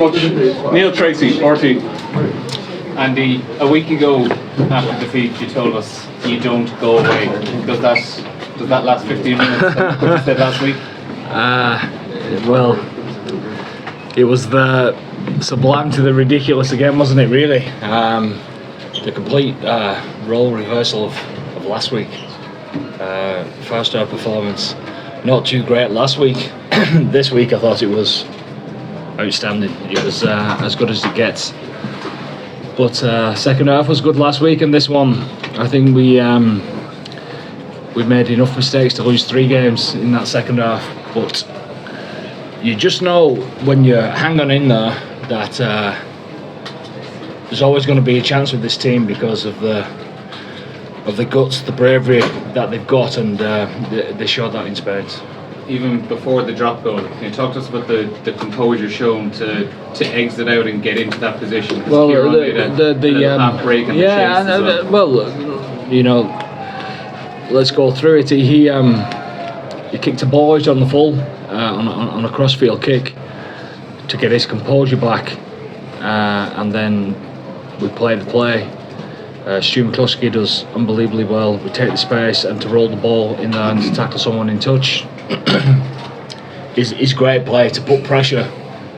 Neil Tracy, RT. Andy, a week ago after defeat, you told us you don't go away. Does that last 15 minutes? What you said last week? Well, it was the sublime to the ridiculous again, wasn't it? Really, the complete role reversal of last week. First half performance, not too great last week. This week, I thought it was outstanding. It was as good as it gets. But second half was good last week, and this one, I think we made enough mistakes to lose 3 games in that second half. But you just know when you hang on in there that there's always going to be a chance with this team because of the guts, the bravery that they've got, and they showed that in spades. Even before the drop goal, can you talk to us about the composure shown to exit out and get into that position? Well, the half break and the chase as well. Well, you know, let's go through it. He kicked a ball out on the full on a crossfield kick to get his composure back, and then we play the play. Stu McCluskey does unbelievably well. We take the space, and to roll the ball in there and to tackle someone in touch is great play to put pressure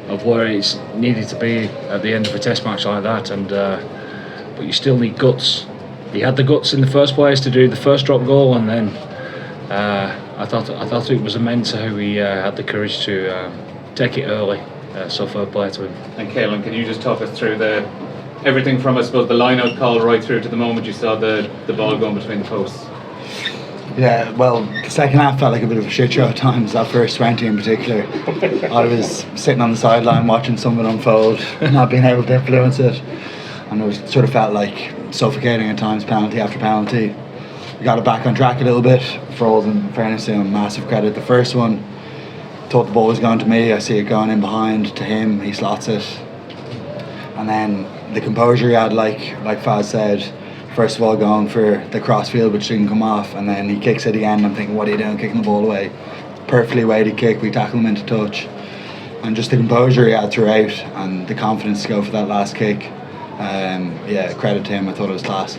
of where it's needed to be at the end of a test match like that. And but you still need guts. He had the guts in the first place to do the first drop goal, and then I thought it was immense how he had the courage to take it early. So fair play to him. And Caelan, can you just talk us through everything from, I suppose, the line-out call right through to the moment you saw the ball going between the posts? Yeah, well, the second half felt like a bit of a shit show at times, that first 20 in particular. I was sitting on the sideline watching something unfold, not being able to influence it, and it sort of felt like suffocating at times, penalty after penalty. We got it back on track a little bit. Farrell, in fairness to him, massive credit. The first one, thought the ball was going to me, I see it going in behind to him, he slots it. And then the composure he had, like Faz said, first of all going for the crossfield which didn't come off, and then he kicks it again. I'm thinking, what are you doing, kicking the ball away? Perfectly weighted kick, we tackle him into touch, and just the composure he had throughout and the confidence to go for that last kick. Yeah, credit to him, I thought it was class.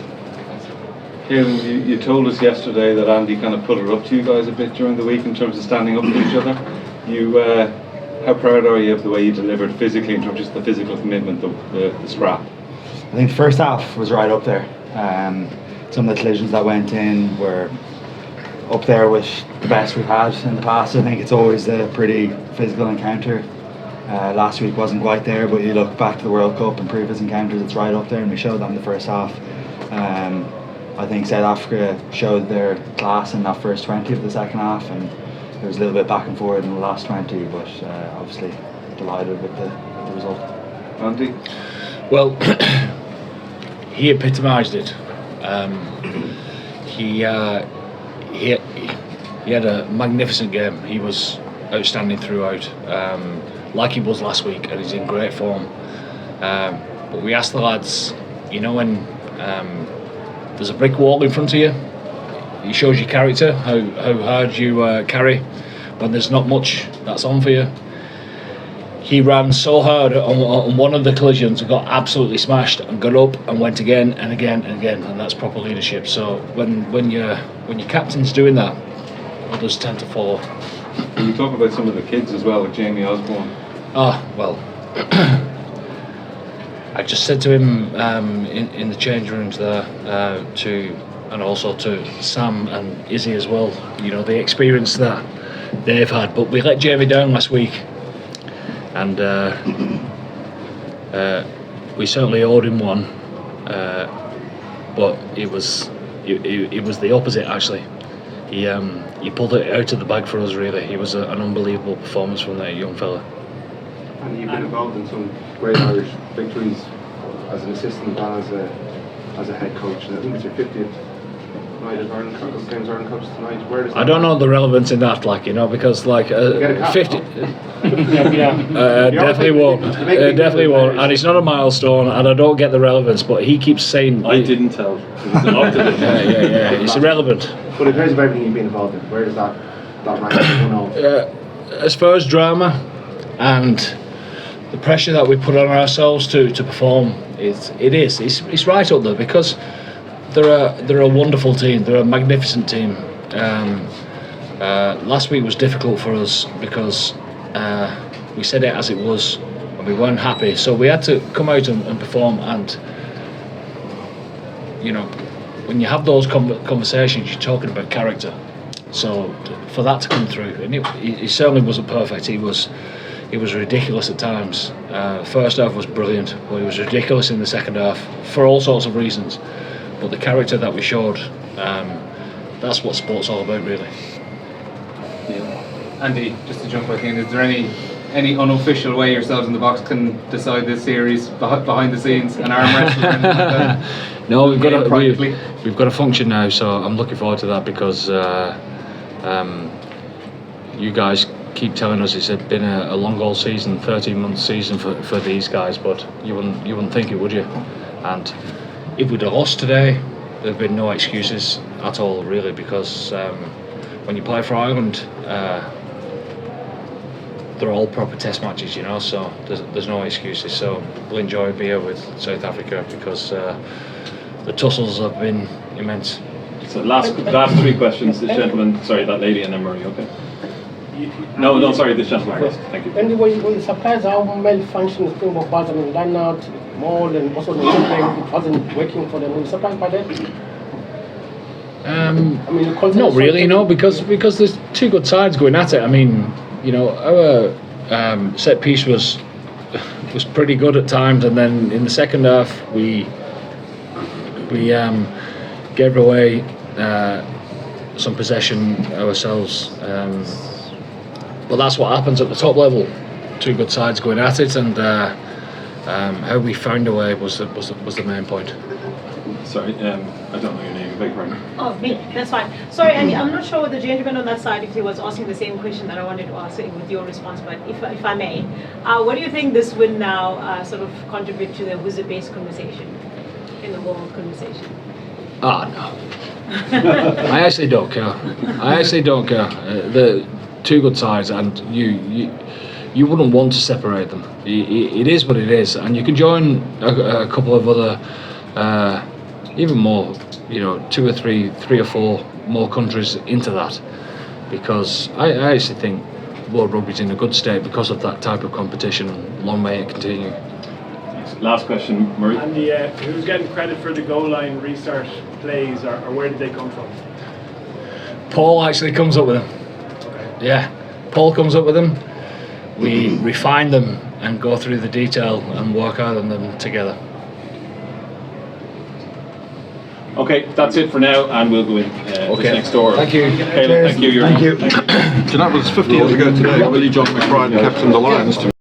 Caelan, you told us yesterday that Andy kind of put it up to you guys a bit during the week in terms of standing up to each other. How proud are you of the way you delivered physically, in terms of just the physical commitment, the scrap? I think the first half was right up there. Some of the collisions that went in were up there with the best we've had in the past. I think it's always a pretty physical encounter. Last week wasn't quite there, but you look back to the World Cup and previous encounters, it's right up there, and we showed that in the first half. I think South Africa showed their class in that first 20 of the second half, and there was a little bit back and forward in the last 20, but obviously delighted with the result. Andy? Well, he epitomised it. He had a magnificent game. He was outstanding throughout, like he was last week, and he's in great form. But we asked the lads, you know, when there's a brick wall in front of you, it shows your character, how hard you carry when there's not much that's on for you. He ran so hard on one of the collisions and got absolutely smashed, and got up and went again and again and again, and that's proper leadership. So when your captain's doing that, others tend to follow. Can you talk about some of the kids as well, like Jamie Osborne? Well, I just said to him in the change rooms there, and also to Sam and Izzy as well, you know, the experience that they've had. But we let Jamie down last week, and we certainly owed him one, but it was the opposite actually. He pulled it out of the bag for us really. He was an unbelievable performance from that young fella. And you've been involved in some great Irish victories as an assistant and as a head coach. I think it's your 50th night at Ireland Cup, Games Ireland Cups tonight. Where does I don't know the relevance in that, like, you know, because like 50 definitely won't, and it's not a milestone, and I don't get the relevance. But he keeps saying I didn't tell. yeah, it's irrelevant. But in terms of everything you've been involved in, where does that rank? As far as drama and the pressure that we put on ourselves to perform, it's right up there, because they're a wonderful team. They're a magnificent team. Last week was difficult for us because we said it as it was, and we weren't happy. So we had to come out and perform. And you know, when you have those conversations, you're talking about character. So for that to come through, and he certainly wasn't perfect. He was ridiculous at times. First half was brilliant, but he was ridiculous in the second half for all sorts of reasons. But the character that we showed, that's what sport's all about, really. Yeah. Andy, just to jump back in, is there any unofficial way yourselves in the box can decide this series behind the scenes, an arm wrestle or anything like that? No, we've got a function now, so I'm looking forward to that, because you guys keep telling us it's been a long old season, 13-month season for these guys, but you wouldn't think it, would you? And if we'd have lost today, there'd been no excuses at all, really, because when you play for Ireland, they're all proper test matches, you know, so there's no excuses. So we'll enjoy being here with South Africa, because the tussles have been immense. So last 3 questions, this gentleman, sorry, that lady, and then Murray, okay? No, sorry, this gentleman first, thank you. And were you surprised how malfunctioned Springbok was? I mean, line out, more, and also the it wasn't working for them. Were you surprised by that? I mean, not really, no, because there's two good sides going at it. I mean, you know, our set piece was pretty good at times, and then in the second half we gave away some possession ourselves. But that's what happens at the top level. Two good sides going at it, and how we found a way was the main point. Sorry, I don't know your name, I beg your pardon. Oh, me, that's fine. Sorry, Andy, I'm not sure what the gentleman on that side, if he was asking the same question that I wanted to ask with your response, but if I may, what do you think this would now sort of contribute to the who's the best conversation in the world conversation? Ah, no. I actually don't care. The two good sides, and you wouldn't want to separate them. It is what it is, and you can join a couple of other, even more, you know, 2 or 3 or 4 more countries into that, because I actually think World Rugby's in a good state because of that type of competition. Long may it continue. Last question, Murray. And who's getting credit for the goal line restart plays, or where did they come from? Paul actually comes up with them. Okay. Yeah, Paul comes up with them. We refine them and go through the detail and work out on them together. Okay, that's it for now, and we'll go in just next door. Thank you. Caelan, thank you. Thank you. So that was 50 years ago today. Willie John McBride captained the Lions to